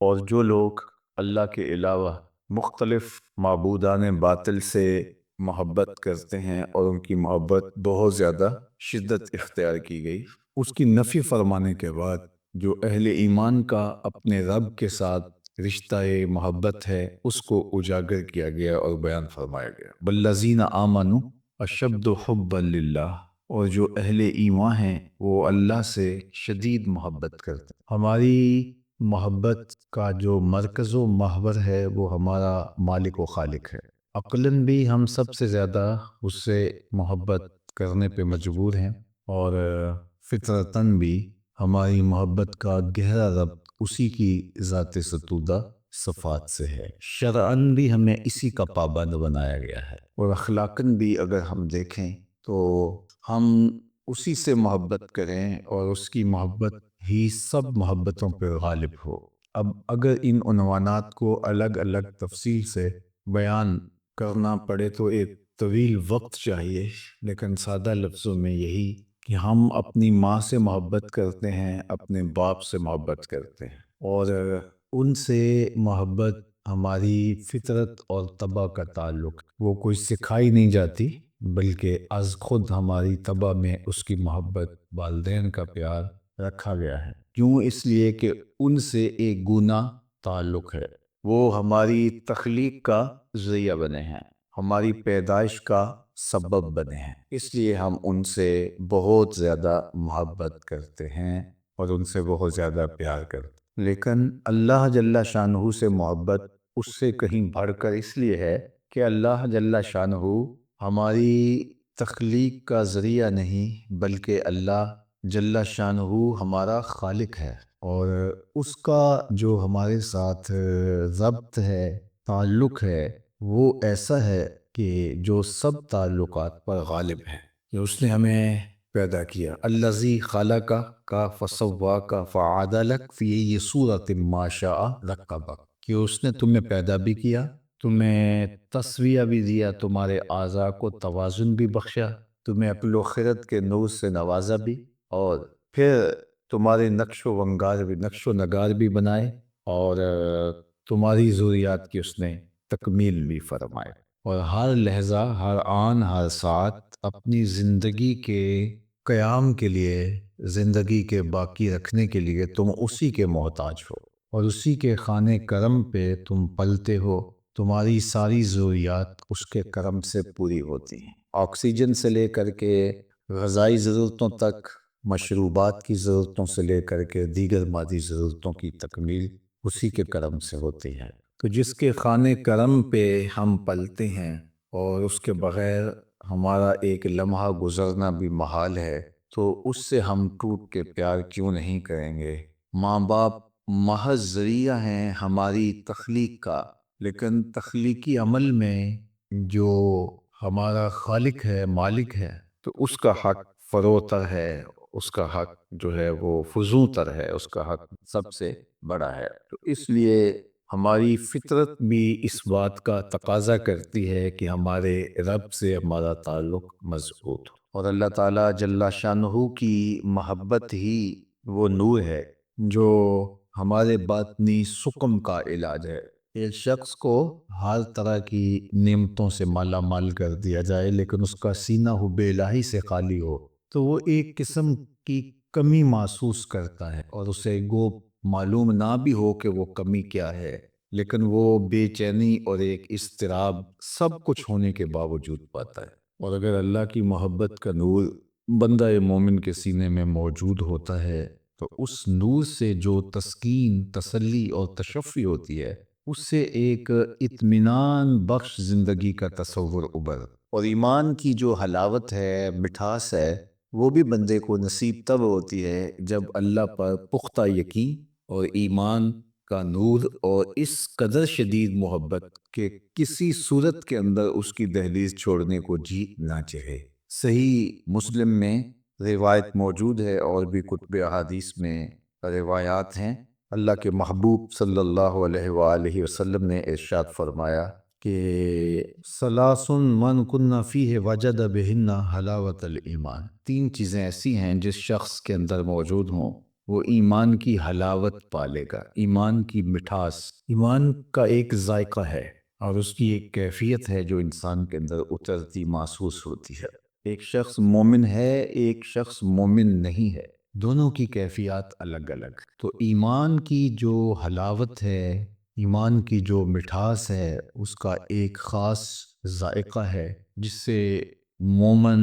اور جو لوگ اللہ کے علاوہ مختلف معبودان باطل سے محبت کرتے ہیں اور ان کی محبت بہت زیادہ شدت اختیار کی گئی، اس کی نفی فرمانے کے بعد جو اہل ایمان کا اپنے رب کے ساتھ رشتہ محبت ہے اس کو اجاگر کیا گیا اور بیان فرمایا گیا۔ بالذین آمنوا اشد حبا للہ، اور جو اہل ایمان ہیں وہ اللہ سے شدید محبت کرتے ہیں۔ ہماری محبت کا جو مرکز و محور ہے وہ ہمارا مالک و خالق ہے۔ عقلاً بھی ہم سب سے زیادہ اس سے محبت کرنے پہ مجبور ہیں، اور فطرتاً بھی ہماری محبت کا گہرا ربط اسی کی ذات ستودہ صفات سے ہے۔ شرعاً بھی ہمیں اسی کا پابند بنایا گیا ہے، اور اخلاقاً بھی اگر ہم دیکھیں تو ہم اسی سے محبت کریں اور اس کی محبت ہی سب محبتوں پہ غالب ہو۔ اب اگر ان عنوانات کو الگ الگ تفصیل سے بیان کرنا پڑے تو ایک طویل وقت چاہیے، لیکن سادہ لفظوں میں یہی کہ ہم اپنی ماں سے محبت کرتے ہیں، اپنے باپ سے محبت کرتے ہیں، اور ان سے محبت ہماری فطرت اور طبع کا تعلق، وہ کوئی سکھائی نہیں جاتی بلکہ از خود ہماری طبع میں اس کی محبت، والدین کا پیار رکھا گیا ہے۔ کیوں؟ اس لیے کہ ان سے ایک گونا تعلق ہے، وہ ہماری تخلیق کا ذریعہ بنے ہیں، ہماری پیدائش کا سبب بنے ہیں، اس لیے ہم ان سے بہت زیادہ محبت کرتے ہیں اور ان سے بہت زیادہ پیار کرتے ہیں۔ لیکن اللہ جل شانہ سے محبت اس سے کہیں بڑھ کر اس لیے ہے کہ اللہ جل شانہ ہماری تخلیق کا ذریعہ نہیں بلکہ اللہ جل شانہ ہمارا خالق ہے، اور اس کا جو ہمارے ساتھ ربط ہے، تعلق ہے، وہ ایسا ہے کہ جو سب تعلقات پر غالب ہے، کہ اس نے ہمیں پیدا کیا۔ الذی خلق کا فسواک فعدلک فی ای صورت ما شاء رکبک، کہ اس نے تمہیں پیدا بھی کیا، تمہیں تسویہ بھی دیا، تمہارے اعضاء کو توازن بھی بخشا، تمہیں عقل و خرد کے نور سے نوازا بھی، اور پھر تمہارے نقش و نگار بھی بنائے، اور تمہاری ضروریات کی اس نے تکمیل بھی فرمائے، اور ہر لحظہ، ہر آن، ہر ساعت اپنی زندگی کے قیام کے لیے، زندگی کے باقی رکھنے کے لیے تم اسی کے محتاج ہو، اور اسی کے خانے کرم پہ تم پلتے ہو، تمہاری ساری ضروریات اس کے کرم سے پوری ہوتی ہیں، آکسیجن سے لے کر کے غذائی ضرورتوں تک، مشروبات کی ضرورتوں سے لے کر کے دیگر مادی ضرورتوں کی تکمیل اسی کے کرم سے ہوتی ہے۔ تو جس کے خانے کرم پہ ہم پلتے ہیں اور اس کے بغیر ہمارا ایک لمحہ گزرنا بھی محال ہے، تو اس سے ہم ٹوٹ کے پیار کیوں نہیں کریں گے؟ ماں باپ محض ذریعہ ہیں ہماری تخلیق کا، لیکن تخلیقی عمل میں جو ہمارا خالق ہے، مالک ہے، تو اس کا حق فروتر ہے، اس کا حق جو ہے وہ فزوں تر ہے، اس کا حق سب سے بڑا ہے۔ تو اس لیے ہماری فطرت بھی اس بات کا تقاضا کرتی ہے کہ ہمارے رب سے ہمارا تعلق مضبوط ہو، اور اللہ تعالیٰ جل شانہ کی محبت ہی وہ نور ہے جو ہمارے باطنی سقم کا علاج ہے۔ ایک شخص کو ہر طرح کی نعمتوں سے مالا مال کر دیا جائے لیکن اس کا سینہ حب الہی سے خالی ہو تو وہ ایک قسم کی کمی محسوس کرتا ہے، اور اسے گو معلوم نہ بھی ہو کہ وہ کمی کیا ہے، لیکن وہ بے چینی اور ایک اضطراب سب کچھ ہونے کے باوجود پاتا ہے۔ اور اگر اللہ کی محبت کا نور بندہ مومن کے سینے میں موجود ہوتا ہے تو اس نور سے جو تسکین، تسلی اور تشفی ہوتی ہے، اس سے ایک اطمینان بخش زندگی کا تصور ابھر، اور ایمان کی جو حلاوت ہے، مٹھاس ہے، وہ بھی بندے کو نصیب تب ہوتی ہے جب اللہ پر پختہ یقین اور ایمان کا نور اور اس قدر شدید محبت کہ کسی صورت کے اندر اس کی دہلیز چھوڑنے کو جی نہ چاہے۔ صحیح مسلم میں روایت موجود ہے، اور بھی کتب احادیث میں روایات ہیں، اللہ کے محبوب صلی اللہ علیہ وآلہ وسلم نے ارشاد فرمایا کہ ثلاث من کن فیہ وجد بہن حلاوت الایمان، تین چیزیں ایسی ہیں جس شخص کے اندر موجود ہوں وہ ایمان کی حلاوت پالے گا، ایمان کی مٹھاس۔ ایمان کا ایک ذائقہ ہے اور اس کی ایک کیفیت ہے جو انسان کے اندر اترتی محسوس ہوتی ہے۔ ایک شخص مومن ہے، ایک شخص مومن نہیں ہے، دونوں کی کیفیات الگ الگ۔ تو ایمان کی جو حلاوت ہے، ایمان کی جو مٹھاس ہے، اس کا ایک خاص ذائقہ ہے جس سے مومن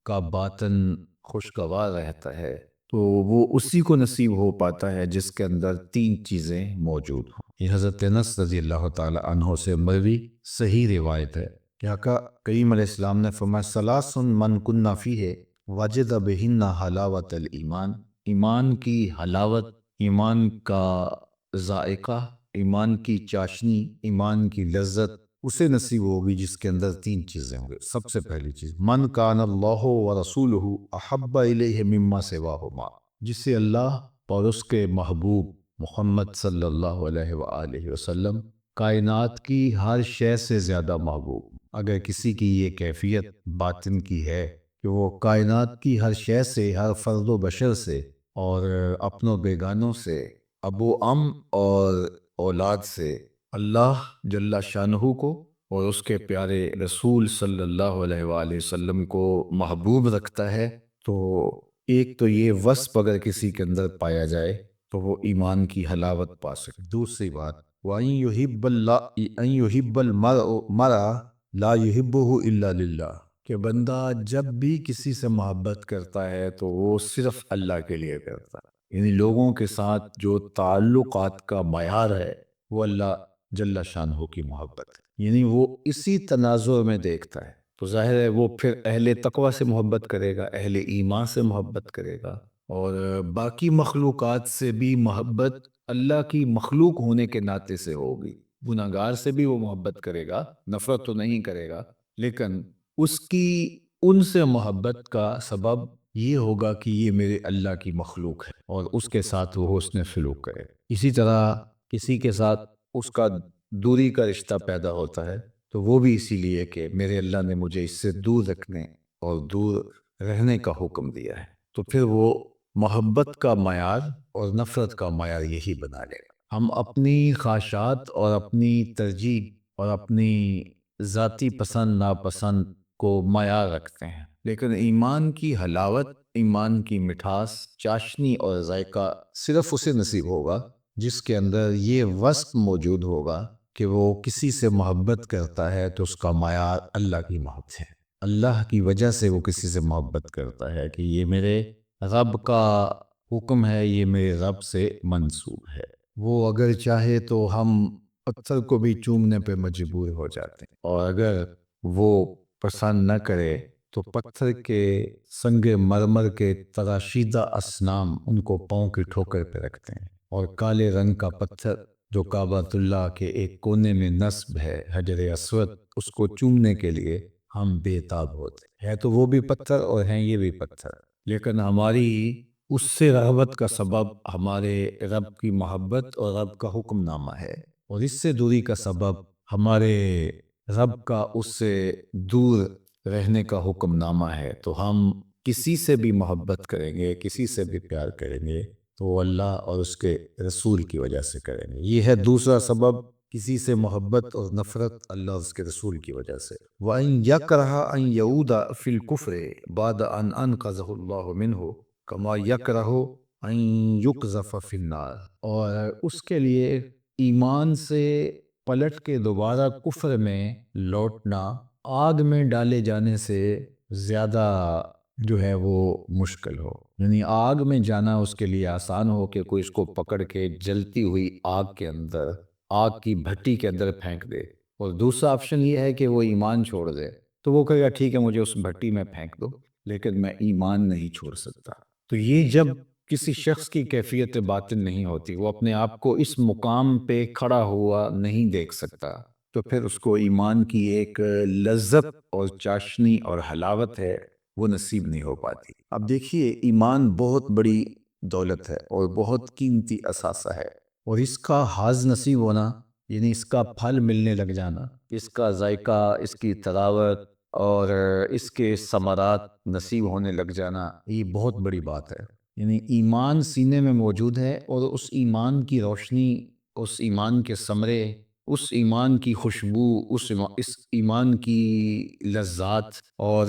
کا باطن خوشگوار رہتا ہے۔ تو وہ اسی کو نصیب ہو پاتا ہے جس کے اندر تین چیزیں موجود ہوں۔ یہ حضرت انس رضی اللہ تعالی عنہ سے مروی صحیح روایت ہے کہ آقا کریم علیہ السلام نے فرمایا ثلاث من کن فیہ وجد بہن حلاوت الایمان۔ ایمان کی حلاوت، ایمان کا ذائقہ، ایمان کی چاشنی، ایمان کی لذت اسے نصیب ہوگی جس کے اندر تین چیزیں ہوں گی۔ سب سے پہلی چیز من کان اللہ ورسولہ احب الیہ مما سواہما، جسے اللہ اور اس کے محبوب محمد صلی اللہ علیہ وآلہ وسلم کائنات کی ہر شے سے زیادہ محبوب۔ اگر کسی کی یہ کیفیت باطن کی ہے کہ وہ کائنات کی ہر شے سے، ہر فرد و بشر سے اور اپنوں بیگانوں سے، ابو ام اور اولاد سے اللہ جل شانہ کو اور اس کے پیارے رسول صلی اللہ علیہ وآلہ وسلم کو محبوب رکھتا ہے، تو ایک تو یہ وصف اگر کسی کے اندر پایا جائے تو وہ ایمان کی حلاوت پا سکے۔ دوسری بات وَأَن يُحِبَّ الْمَرْءَ لَا يُحِبُّهُ إِلَّا لِلَّهِ، کہ بندہ جب بھی کسی سے محبت کرتا ہے تو وہ صرف اللہ کے لیے کرتا ہے۔ یعنی لوگوں کے ساتھ جو تعلقات کا معیار ہے وہ اللہ جل شانہ کی محبت ہے، یعنی وہ اسی تناظر میں دیکھتا ہے۔ تو ظاہر ہے وہ پھر اہل تقوی سے محبت کرے گا، اہل ایمان سے محبت کرے گا، اور باقی مخلوقات سے بھی محبت اللہ کی مخلوق ہونے کے ناطے سے ہوگی۔ گناہگار سے بھی وہ محبت کرے گا، نفرت تو نہیں کرے گا، لیکن اس کی ان سے محبت کا سبب یہ ہوگا کہ یہ میرے اللہ کی مخلوق ہے اور اس کے ساتھ وہ حسن سلوک کرے۔ اسی طرح کسی کے ساتھ اس کا دوری کا رشتہ پیدا ہوتا ہے تو وہ بھی اسی لیے کہ میرے اللہ نے مجھے اس سے دور رکھنے اور دور رہنے کا حکم دیا ہے، تو پھر وہ محبت کا معیار اور نفرت کا معیار یہی بنا لے گا۔ ہم اپنی خواہشات اور اپنی ترجیح اور اپنی ذاتی پسند ناپسند کو معیار رکھتے ہیں، لیکن ایمان کی حلاوت، ایمان کی مٹھاس، چاشنی اور ذائقہ صرف اسے نصیب ہوگا جس کے اندر یہ وصف موجود ہوگا کہ وہ کسی سے محبت کرتا ہے تو اس کا معیار اللہ کی محبت ہے، اللہ کی وجہ سے وہ کسی سے محبت کرتا ہے کہ یہ میرے رب کا حکم ہے، یہ میرے رب سے منسوب ہے۔ وہ اگر چاہے تو ہم پتھر کو بھی چومنے پہ مجبور ہو جاتے ہیں، اور اگر وہ پسند نہ کرے تو پتھر کے سنگ مرمر کے تراشیدہ اصنام ان کو پاؤں کی ٹھوکر پہ رکھتے ہیں، اور کالے رنگ کا پتھر جو کعبۃ اللہ کے ایک کونے میں نصب ہے، حجر اسود، اس کو چومنے کے لیے ہم بے تاب ہوتے ہیں۔ تو وہ بھی پتھر اور ہیں یہ بھی پتھر، لیکن ہماری اس سے رغبت کا سبب ہمارے رب کی محبت اور رب کا حکم نامہ ہے، اور اس سے دوری کا سبب ہمارے رب کا اس سے دور رہنے کا حکم نامہ ہے۔ تو ہم کسی سے بھی محبت کریں گے، کسی سے بھی پیار کریں گے تو وہ اللہ اور اس کے رسول کی وجہ سے کریں گے۔ یہ ہے دوسرا سبب کسی سے محبت اور نفرت اللہ اور اس کے رسول کی وجہ سے۔ وَأَن يَكْرَهَ أَن يَعُودَ فِي الْكُفْرِ بَعْدَ أَنْ أَنْقَذَهُ اللَّهُ مِنْهُ كَمَا يَكْرَهُ أَن يُقْذَفَ فِي النَّارِ، اور اس کے لیے ایمان سے پلٹ کے دوبارہ کفر میں لوٹنا آگ میں ڈالے جانے سے زیادہ جو ہے وہ مشکل ہو، یعنی آگ میں جانا اس کے لیے آسان ہو کہ کوئی اس کو پکڑ کے جلتی ہوئی آگ کے اندر، آگ کی بھٹی کے اندر پھینک دے، اور دوسرا آپشن یہ ہے کہ وہ ایمان چھوڑ دے، تو وہ کہے گا ٹھیک ہے مجھے اس بھٹی میں پھینک دو لیکن میں ایمان نہیں چھوڑ سکتا۔ تو یہ جب کسی شخص کی کیفیت باطن نہیں ہوتی، وہ اپنے آپ کو اس مقام پہ کھڑا ہوا نہیں دیکھ سکتا، تو پھر اس کو ایمان کی ایک لذت اور چاشنی اور حلاوت ہے وہ نصیب نہیں ہو پاتی۔ اب دیکھیے ایمان بہت بڑی دولت ہے اور بہت قیمتی اثاثہ ہے، اور اس کا حاز نصیب ہونا یعنی اس کا پھل ملنے لگ جانا، اس کا ذائقہ، اس کی تراوت اور اس کے ثمرات نصیب ہونے لگ جانا، یہ بہت بڑی بات ہے۔ یعنی ایمان سینے میں موجود ہے، اور اس ایمان کی روشنی، اس ایمان کے ثمرے، اس ایمان کی خوشبو، اس ایمان کی لذات اور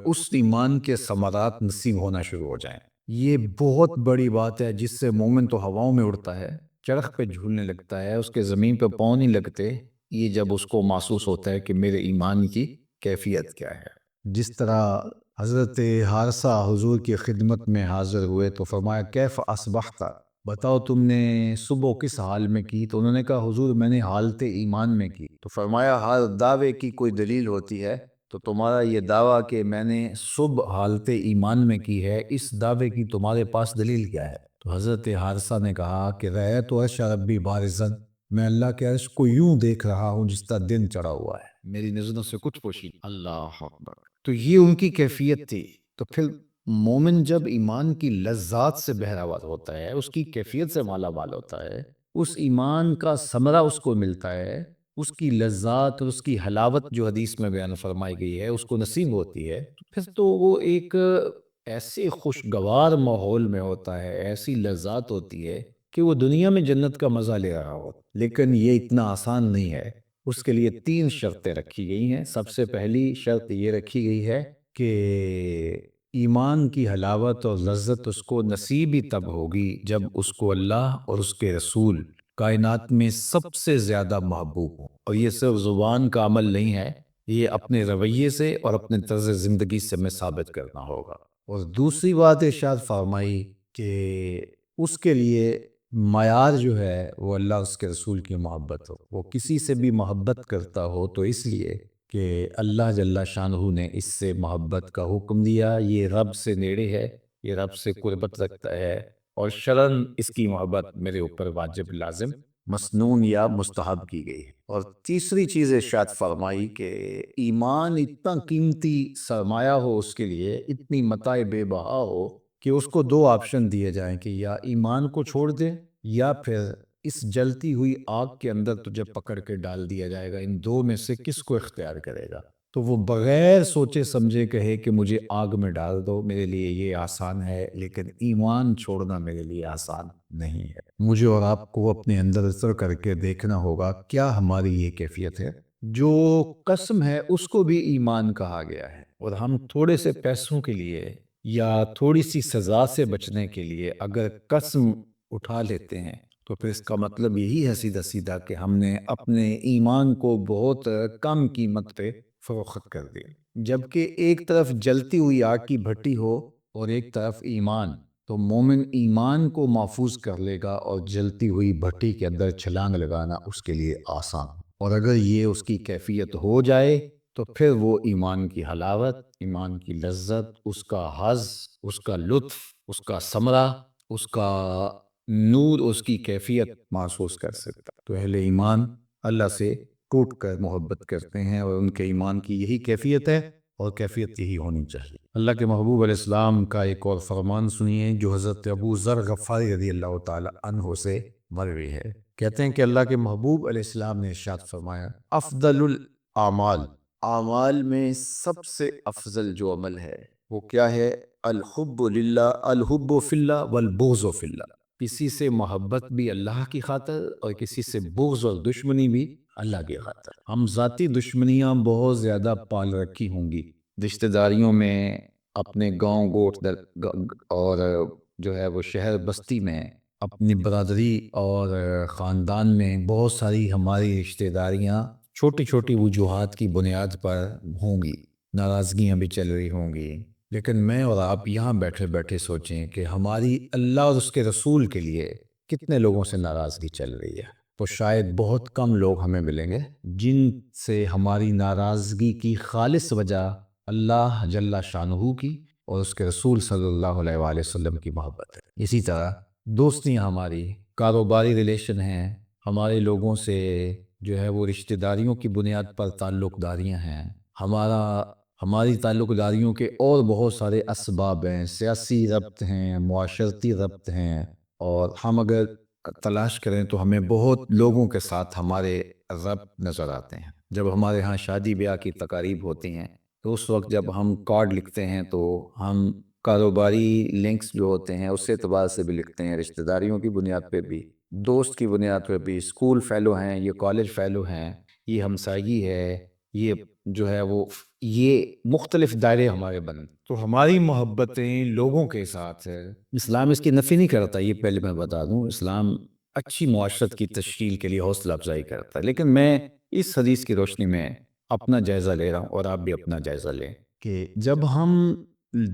اس ایمان کے ثمرات نصیب ہونا شروع ہو جائیں۔ یہ بہت بڑی بات ہے، جس سے مومن تو ہواؤں میں اڑتا ہے، چرخ پہ جھولنے لگتا ہے، اس کے زمین پہ پاؤں نہیں لگتے، یہ جب اس کو محسوس ہوتا ہے کہ میرے ایمان کی کیفیت کیا ہے۔ جس طرح حضرت حارثہ حضور کی خدمت میں حاضر ہوئے تو فرمایا کیف اصبحت، بتاؤ تم نے صبح کس حال میں کی؟ تو انہوں نے کہا حضور میں نے حالت ایمان میں کی۔ تو فرمایا ہر دعوے کی کوئی دلیل ہوتی ہے، تو تمہارا یہ دعویٰ کہ میں نے صبح حالت ایمان میں کی ہے، اس دعوے کی تمہارے پاس دلیل کیا ہے؟ تو حضرت حارثہ نے کہا کہ رأیت عرش ربی بارزاً، میں اللہ کے عرش کو یوں دیکھ رہا ہوں جس طرح دن چڑھا ہوا ہے، میری نظروں سے کچھ پوشیدہ۔ اللہ اکبر! تو یہ ان کی کیفیت تھی۔ تو پھر مومن جب ایمان کی لذات سے بہراور ہوتا ہے، اس کی کیفیت سے مالا مال ہوتا ہے، اس ایمان کا ثمرہ اس کو ملتا ہے، اس کی لذات اور اس کی حلاوت جو حدیث میں بیان فرمائی گئی ہے اس کو نصیب ہوتی ہے، پھر تو وہ ایک ایسے خوشگوار ماحول میں ہوتا ہے، ایسی لذات ہوتی ہے کہ وہ دنیا میں جنت کا مزہ لے رہا ہو۔ لیکن یہ اتنا آسان نہیں ہے، اس کے لیے 3 شرطیں رکھی گئی ہیں۔ سب سے پہلی شرط یہ رکھی گئی ہے کہ ایمان کی حلاوت اور لذت اس کو نصیب ہی تب ہوگی جب اس کو اللہ اور اس کے رسول کائنات میں سب سے زیادہ محبوب ہو۔ اور یہ صرف زبان کا عمل نہیں ہے، یہ اپنے رویے سے اور اپنے طرز زندگی سے میں ثابت کرنا ہوگا۔ اور دوسری بات ارشاد فرمائی کہ اس کے لیے معیار جو ہے وہ اللہ اس کے رسول کی محبت ہو۔ وہ کسی سے بھی محبت کرتا ہو تو اس لیے کہ اللہ جل شانہ نے اس سے محبت کا حکم دیا، یہ رب سے نیڑے ہے، یہ رب سے قربت رکھتا ہے، اور شرعاً اس کی محبت میرے اوپر واجب، لازم، مسنون یا مستحب کی گئی ہے۔ اور تیسری چیز ارشاد فرمائی کہ ایمان اتنا قیمتی سرمایہ ہو اس کے لیے، اتنی متاع بے بہا ہو کہ اس کو 2 آپشن دیے جائیں کہ یا ایمان کو چھوڑ دے یا پھر اس جلتی ہوئی آگ کے اندر تجھے پکڑ کے ڈال دیا جائے گا، ان 2 میں سے کس کو اختیار کرے گا؟ تو وہ بغیر سوچے سمجھے کہے کہ مجھے آگ میں ڈال دو، میرے لیے یہ آسان ہے، لیکن ایمان چھوڑنا میرے لیے آسان نہیں ہے۔ مجھے اور آپ کو اپنے اندر اتر کر کے دیکھنا ہوگا کیا ہماری یہ کیفیت ہے۔ جو قسم ہے اس کو بھی ایمان کہا گیا ہے، اور ہم تھوڑے سے پیسوں کے لیے یا تھوڑی سی سزا سے بچنے کے لیے اگر قسم اٹھا لیتے ہیں تو پھر اس کا مطلب یہی ہے سیدھا سیدھا کہ ہم نے اپنے ایمان کو بہت کم قیمت پہ فروخت کر دیا۔ جبکہ ایک طرف جلتی ہوئی آگ کی بھٹی ہو اور ایک طرف ایمان، تو مومن ایمان کو محفوظ کر لے گا اور جلتی ہوئی بھٹی کے اندر چھلانگ لگانا اس کے لیے آسان۔ اور اگر یہ اس کی کیفیت ہو جائے تو پھر وہ ایمان کی حلاوت، ایمان کی لذت، اس کا حظ، اس کا لطف، اس کا ثمرہ، اس کا نور، اس کی کیفیت محسوس کر سکتا۔ تو اہل ایمان اللہ سے ٹوٹ کر محبت کرتے ہیں، اور ان کے ایمان کی یہی کیفیت ہے، اور کیفیت یہی ہونی چاہیے۔ اللہ کے محبوب علیہ السلام کا ایک اور فرمان سنیے جو حضرت ابو ذر غفاری رضی اللہ تعالی عنہ سے مروی ہے۔ کہتے ہیں کہ اللہ کے محبوب علیہ السلام نے ارشاد فرمایا افضل الاعمال، اعمال میں سب سے افضل جو عمل ہے وہ کیا ہے؟ الحب للہ، الحب فی اللہ والبغض فی اللہ، کسی سے محبت بھی اللہ کی خاطر اور کسی سے بغض اور دشمنی بھی اللہ کی خاطر۔ ہم ذاتی دشمنیاں بہت زیادہ پال رکھی ہوں گی، رشتہ داریوں میں، اپنے گاؤں گوٹ اور جو ہے وہ شہر بستی میں، اپنی برادری اور خاندان میں بہت ساری ہماری رشتہ داریاں چھوٹی چھوٹی وجوہات کی بنیاد پر ہوں گی، ناراضگیاں بھی چل رہی ہوں گی۔ لیکن میں اور آپ یہاں بیٹھے بیٹھے سوچیں کہ ہماری اللہ اور اس کے رسول کے لیے کتنے لوگوں سے ناراضگی چل رہی ہے، تو شاید بہت کم لوگ ہمیں ملیں گے جن سے ہماری ناراضگی کی خالص وجہ اللہ جل شانہ کی اور اس کے رسول صلی اللہ علیہ وآلہ وسلم کی محبت ہے۔ اسی طرح دوستیاں، ہماری کاروباری ریلیشن ہیں، ہمارے لوگوں سے جو ہے وہ رشتہ داریوں کی بنیاد پر تعلق داریاں ہیں، ہماری تعلق داریوں کے اور بہت سارے اسباب ہیں، سیاسی ربط ہیں، معاشرتی ربط ہیں، اور ہم اگر تلاش کریں تو ہمیں بہت لوگوں کے ساتھ ہمارے ربط نظر آتے ہیں۔ جب ہمارے ہاں شادی بیاہ کی تقاریب ہوتی ہیں تو اس وقت جب ہم کارڈ لکھتے ہیں تو ہم کاروباری لنکس جو ہوتے ہیں اس اعتبار سے بھی لکھتے ہیں، رشتہ داریوں کی بنیاد پہ بھی، دوست کی بنیاد پہ بھی، اسکول فیلو ہیں، یہ کالج فیلو ہیں، یہ ہمسائی ہے، یہ جو ہے وہ، یہ مختلف دائرے ہمارے بن، تو ہماری محبتیں لوگوں کے ساتھ ہے۔ اسلام اس کی نفی نہیں کرتا، یہ پہلے میں بتا دوں، اسلام اچھی معاشرت کی تشکیل کے لیے حوصلہ افزائی کرتا ہے، لیکن میں اس حدیث کی روشنی میں اپنا جائزہ لے رہا ہوں اور آپ بھی اپنا جائزہ لیں کہ جب ہم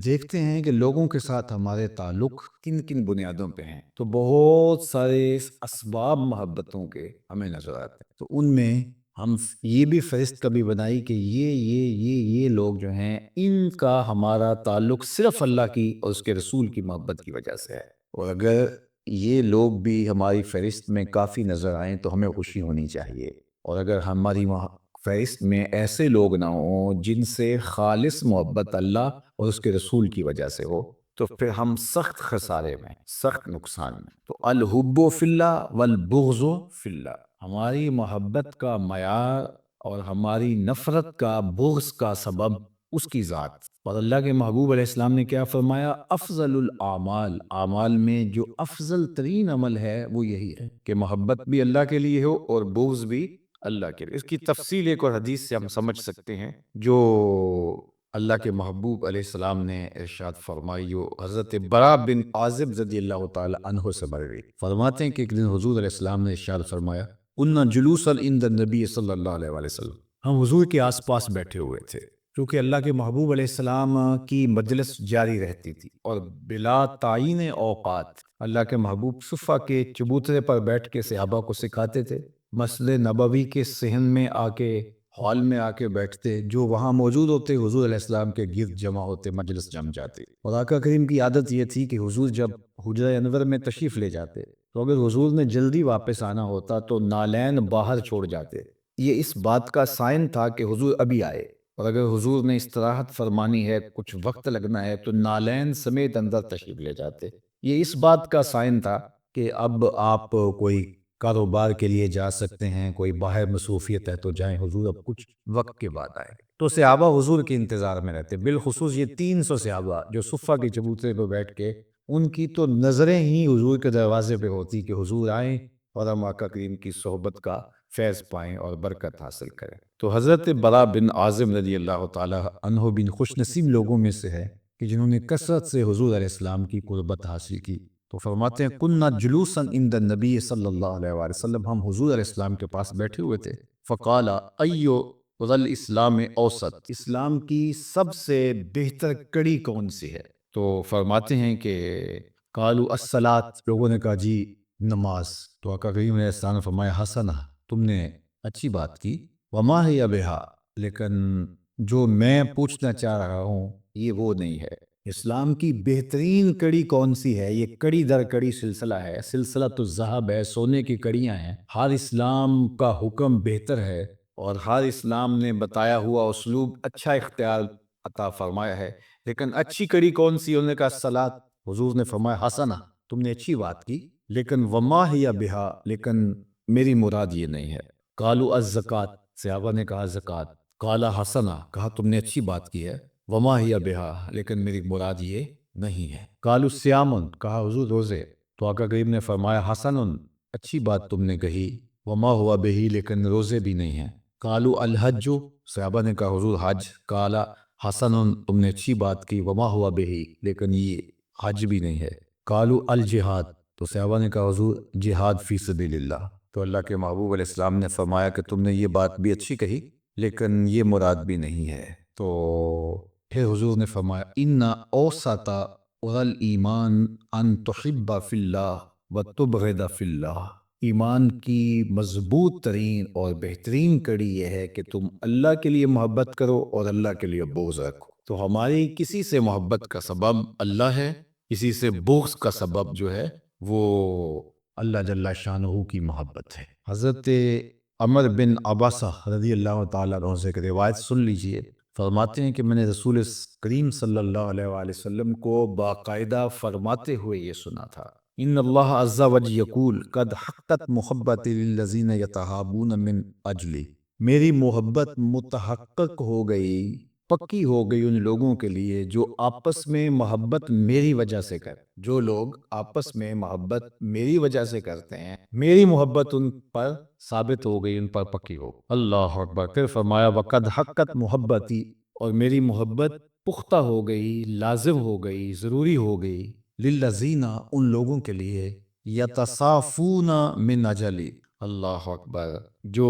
دیکھتے ہیں کہ لوگوں کے ساتھ ہمارے تعلق کن کن بنیادوں پہ ہیں، تو بہت سارے اسباب محبتوں کے ہمیں نظر آتے ہیں، تو ان میں ہم یہ بھی فہرست کبھی بنائی کہ یہ لوگ جو ہیں ان کا ہمارا تعلق صرف اللہ کی اور اس کے رسول کی محبت کی وجہ سے ہے، اور اگر یہ لوگ بھی ہماری فہرست میں کافی نظر آئیں تو ہمیں خوشی ہونی چاہیے، اور اگر ہماری فہرست میں ایسے لوگ نہ ہوں جن سے خالص محبت اللہ اور اس کے رسول کی وجہ سے ہو، تو پھر ہم سخت خسارے میں، سخت نقصان میں۔ تو الحب فی اللہ والبغض فی اللہ، ہماری محبت کا معیار اور ہماری نفرت کا، بغض کا سبب اس کی ذات، اور اللہ کے محبوب علیہ السلام نے کیا فرمایا؟ افضل الاعمال، اعمال میں جو افضل ترین عمل ہے وہ یہی ہے کہ محبت بھی اللہ کے لیے ہو اور بغض بھی اللہ کے لیے۔ اس کی تفصیل ایک اور حدیث سے ہم سمجھ سکتے ہیں جو اللہ کے محبوب علیہ السلام نے ارشاد فرمائی، جو حضرت برا بن عازب رضی اللہ تعالی عنہ سے مروی، فرماتے ہیں کہ ایک دن حضور علیہ السلام نے ارشاد فرمایا، انَّ جلوسا عند النبی صلی اللہ علیہ وآلہ وسلم، ہم حضور کے آس پاس بیٹھے ہوئے تھے، کیونکہ اللہ کے محبوب علیہ السلام کی مجلس جاری رہتی تھی اور بلا تعین اوقات اللہ کے محبوب صفہ کے چبوترے پر بیٹھ کے صحابہ کو سکھاتے تھے، مسجد نبوی کے صحن میں آ کے، ہال میں آ کے بیٹھتے، جو وہاں موجود ہوتے حضور علیہ السلام کے گرد جمع ہوتے، مجلس جم جاتی، اور آقا کریم کی عادت یہ تھی کہ حضور جب حجرہ انور میں تشریف لے جاتے تو اگر حضور نے جلدی واپس آنا ہوتا تو نالین باہر چھوڑ جاتے، یہ اس بات کا سائن تھا کہ حضور ابھی آئے، اور اگر حضور نے استراحت فرمانی ہے، کچھ وقت لگنا ہے، تو نالین سمیت اندر تشریف لے جاتے، یہ اس بات کا سائن تھا کہ اب آپ کوئی کاروبار کے لیے جا سکتے ہیں، کوئی باہر مصروفیت ہے تو جائیں، حضور اب کچھ وقت کے بعد آئے، تو صحابہ حضور کے انتظار میں رہتے، بالخصوص یہ 300 صحابہ جو صفہ کے چبوترے پہ بیٹھ کے، ان کی تو نظریں ہی حضور کے دروازے پہ ہوتی کہ حضور آئیں اور ہم آقا کریم کی صحبت کا فیض پائیں اور برکت حاصل کریں۔ تو حضرت برا بن عازم رضی اللہ تعالی عنہ بن خوش نصیب لوگوں میں سے ہے کہ جنہوں نے کثرت سے حضور علیہ السلام کی قربت حاصل کی، تو فرماتے ہیں کننا جلوسا عند النبی صلی اللہ علیہ وآلہ وسلم، ہم حضور علیہ السلام کے پاس بیٹھے ہوئے تھے، فقال ایو ذل اسلام اوسط، اسلام کی سب سے بہتر کڑی کون سی ہے؟ تو فرماتے ہیں کہ قالوا الصلاۃ، لوگوں نے کہا جی نماز، تو آقا کریم علیہ السلام نے فرمایا حسنہ، تم نے اچھی بات کی، وما ہی بہا، لیکن جو میں پوچھنا چاہ رہا ہوں یہ وہ نہیں ہے، اسلام کی بہترین کڑی کون سی ہے؟ یہ کڑی در کڑی سلسلہ ہے، سلسلہ تو الذہب ہے، سونے کی کڑیاں ہیں، ہر اسلام کا حکم بہتر ہے اور ہر اسلام نے بتایا ہوا اسلوب اچھا اختیار عطا فرمایا ہے، لیکن اچھی کڑی کون سی؟ انہوں نے کہا صلاۃ، حضور نے فرمایا حسنہ، تم نے اچھی بات کی، لیکن وما ہی بہا، لیکن میری مراد یہ نہیں ہے۔ قالوا الزکوٰۃ، صحابہ نے کہا زکوٰۃ، قال حسنہ، کہا تم نے اچھی بات کی ہے، وما ہی بہا، لیکن میری مراد یہ نہیں ہے۔ قالوا الصیام، کہا حضور روزے، تو آقا کریم نے فرمایا حسن، اچھی بات تم نے کہی، وما ہوا بہی، لیکن روزے بھی نہیں ہیں۔ قالوا الحج، صحابہ نے کہا حضور حج، قال حسن، تم نے اچھی بات کی، وما ہوا بہی، لیکن یہ حج بھی نہیں ہے۔ قالوا الجہاد، تو صحابہ نے کہا حضور جہاد فی سبیل اللہ، تو اللہ کے محبوب علیہ السلام نے فرمایا کہ تم نے یہ بات بھی اچھی کہی لیکن یہ مراد بھی نہیں ہے۔ تو پھر حضور نے فرمایا ان اوسط الایمان ان تحب فی اللہ وتبغض فی اللہ، ایمان کی مضبوط ترین اور بہترین کڑی یہ ہے کہ تم اللہ کے لیے محبت کرو اور اللہ کے لیے بغض رکھو، تو ہماری کسی سے محبت کا سبب اللہ ہے، کسی سے بغض کا سبب جو ہے وہ اللہ جل شانہ کی محبت ہے۔ حضرت عمر بن عباسہ رضی اللہ تعالیٰ عنہ سے ایک روایت سن لیجئے، فرماتے ہیں کہ میں نے رسول کریم صلی اللہ علیہ وآلہ وسلم کو باقاعدہ فرماتے ہوئے یہ سنا تھا، ان اللہ عز وجل یقول قد حقت محبت للذین یتحابون من اجلی، میری محبت متحقق ہو گئی پکی ہو گئی ان لوگوں کے لیے جو آپس میں محبت میری وجہ سے کرتے، جو لوگ آپس میں محبت میری وجہ سے کرتے ہیں، میری محبت ان پر ثابت ہو گئی، ان پر پکی ہو۔ اللہ اکبر۔ پھر فرمایا وقد حقت محبتی، اور میری محبت پختہ ہو گئی، لازم ہو گئی، ضروری ہو گئی، للذین، ان لوگوں کے لیے، یتصافون من اجلی، اللہ اکبر، جو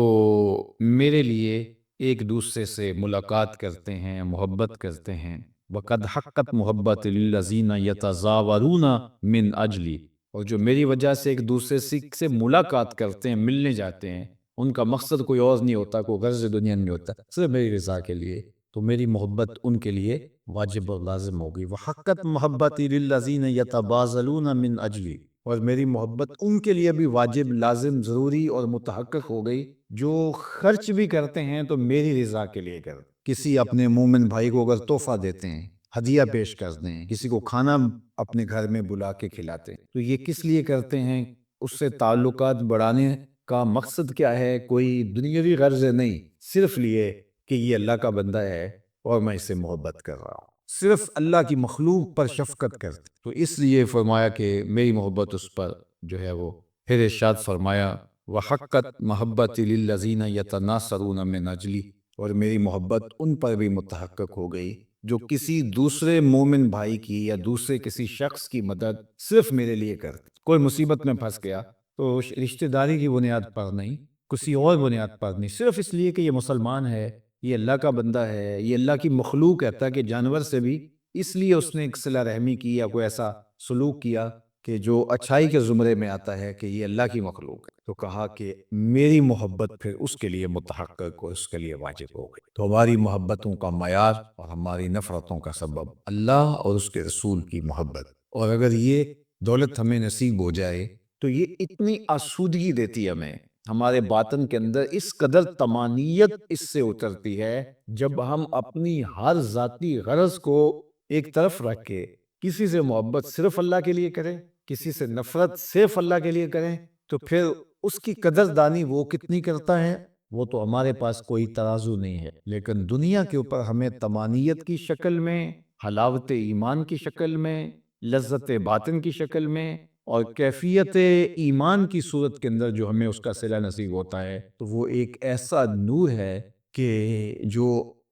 میرے لیے ایک دوسرے سے ملاقات کرتے ہیں، محبت کرتے ہیں۔ وقد حقت محبت للذین یتزاورون من اجلی، اور جو میری وجہ سے ایک دوسرے سے ملاقات کرتے ہیں، ملنے جاتے ہیں، ان کا مقصد کوئی اور نہیں ہوتا، کوئی غرض دنیا نہیں ہوتا، صرف میری رضا کے لیے، تو میری محبت ان کے لیے واجب اور لازم ہوگی۔ وحقت محبتی للذین یتبازلون من اجلی، اور میری محبت ان کے لیے بھی واجب، لازم، ضروری اور متحقق ہو گئی جو خرچ بھی کرتے ہیں تو میری رضا کے لیے کرتے ہیں۔ کسی اپنے مومن بھائی کو اگر تحفہ دیتے ہیں، ہدیہ پیش کرتے ہیں، کسی کو کھانا اپنے گھر میں بلا کے کھلاتے ہیں، تو یہ کس لیے کرتے ہیں؟ اس سے تعلقات بڑھانے کا مقصد کیا ہے؟ کوئی دنیاوی غرض نہیں، صرف لیے کہ یہ اللہ کا بندہ ہے اور میں اس سے محبت کر رہا ہوں، صرف اللہ کی مخلوق پر شفقت کرتے، تو اس لیے فرمایا کہ میری محبت اس پر جو ہے وہ، پھر ارشاد فرمایا وحقت محبت للذین یتناصرون من اجلی، اور میری محبت ان پر بھی متحقق ہو گئی جو کسی دوسرے مومن بھائی کی یا دوسرے کسی شخص کی مدد صرف میرے لیے کرتے۔ کوئی مصیبت میں پھنس گیا تو رشتہ داری کی بنیاد پر نہیں، کسی اور بنیاد پر نہیں، صرف اس لیے کہ یہ مسلمان ہے، یہ اللہ کا بندہ ہے، یہ اللہ کی مخلوق ہے، تاکہ جانور سے بھی اس لیے اس نے ایک صلہ رحمی کی یا کوئی ایسا سلوک کیا کہ جو اچھائی کے زمرے میں آتا ہے کہ یہ اللہ کی مخلوق ہے، تو کہا کہ میری محبت پھر اس کے لیے متحقق اور اس کے لیے واجب ہو گئی۔ تو ہماری محبتوں کا معیار اور ہماری نفرتوں کا سبب اللہ اور اس کے رسول کی محبت، اور اگر یہ دولت ہمیں نصیب ہو جائے تو یہ اتنی آسودگی دیتی ہمیں، ہمارے باطن کے اندر اس قدر طمانینت اس سے اترتی ہے، جب ہم اپنی ہر ذاتی غرض کو ایک طرف رکھ کے کسی سے محبت صرف اللہ کے لیے کریں، کسی سے نفرت صرف اللہ کے لیے کریں، تو پھر اس کی قدردانی وہ کتنی کرتا ہے، وہ تو ہمارے پاس کوئی ترازو نہیں ہے، لیکن دنیا کے اوپر ہمیں طمانینت کی شکل میں، حلاوت ایمان کی شکل میں، لذت باطن کی شکل میں، اور کیفیت ایمان کی صورت کے اندر جو ہمیں اس کا صلہ نصیب ہوتا ہے، تو وہ ایک ایسا نور ہے کہ جو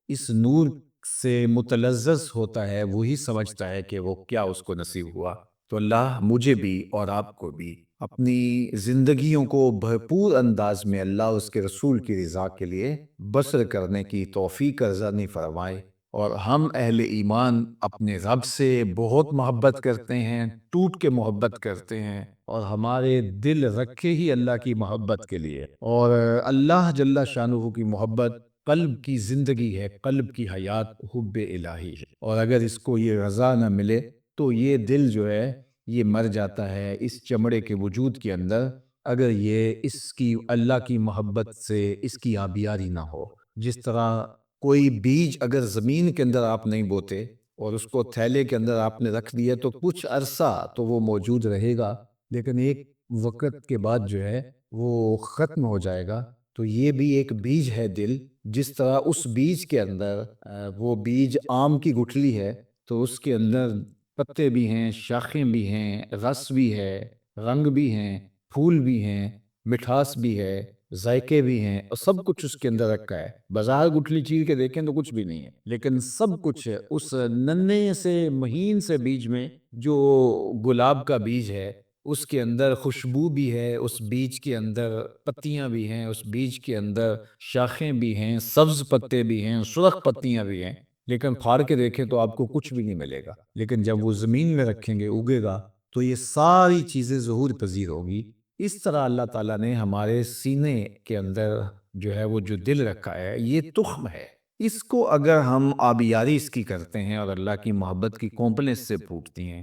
اس نور سے متلذذ ہوتا ہے وہی سمجھتا ہے کہ وہ کیا اس کو نصیب ہوا۔ تو اللہ مجھے بھی اور آپ کو بھی اپنی زندگیوں کو بھرپور انداز میں اللہ اس کے رسول کی رضا کے لیے بسر کرنے کی توفیق ارزانی فرمائے، اور ہم اہل ایمان اپنے رب سے بہت محبت کرتے ہیں، ٹوٹ کے محبت کرتے ہیں، اور ہمارے دل رکھے ہی اللہ کی محبت کے لیے، اور اللہ جل شانہ کی محبت قلب کی زندگی ہے، قلب کی حیات حب الہی ہے، اور اگر اس کو یہ رضا نہ ملے تو یہ دل جو ہے یہ مر جاتا ہے اس چمڑے کے وجود کے اندر، اگر یہ اس کی اللہ کی محبت سے اس کی آبیاری نہ ہو۔ جس طرح کوئی بیج اگر زمین کے اندر آپ نہیں بوتے اور اس کو تھیلے کے اندر آپ نے رکھ دیا تو کچھ عرصہ تو وہ موجود رہے گا، لیکن ایک وقت کے بعد جو ہے وہ ختم ہو جائے گا، تو یہ بھی ایک بیج ہے دل، جس طرح اس بیج کے اندر وہ بیج آم کی گٹھلی ہے تو اس کے اندر پتے بھی ہیں، شاخیں بھی ہیں، رس بھی ہے، رنگ بھی ہیں، پھول بھی ہیں، مٹھاس بھی ہے، ذائقے بھی ہیں، اور سب کچھ اس کے اندر رکھا ہے۔ بازار گٹھلی چیر کے دیکھیں تو کچھ بھی نہیں ہے، لیکن سب کچھ ہے اس ننھے سے مہین سے بیج میں۔ جو گلاب کا بیج ہے اس کے اندر خوشبو بھی ہے، اس بیج کے اندر پتیاں بھی ہیں، اس بیج کے اندر شاخیں بھی ہیں، سبز پتے بھی ہیں، سرخ پتیاں بھی ہیں، لیکن پھاڑ کے دیکھیں تو آپ کو کچھ بھی نہیں ملے گا، لیکن جب وہ زمین میں رکھیں گے، اگے گا، تو یہ ساری چیزیں ظہور پذیر ہوگی۔ اس طرح اللہ تعالیٰ نے ہمارے سینے کے اندر جو ہے وہ جو دل رکھا ہے، یہ تخم ہے، اس کو اگر ہم آبیاری اس کی کرتے ہیں اور اللہ کی محبت کی کمپن اس سے پھوٹتی ہیں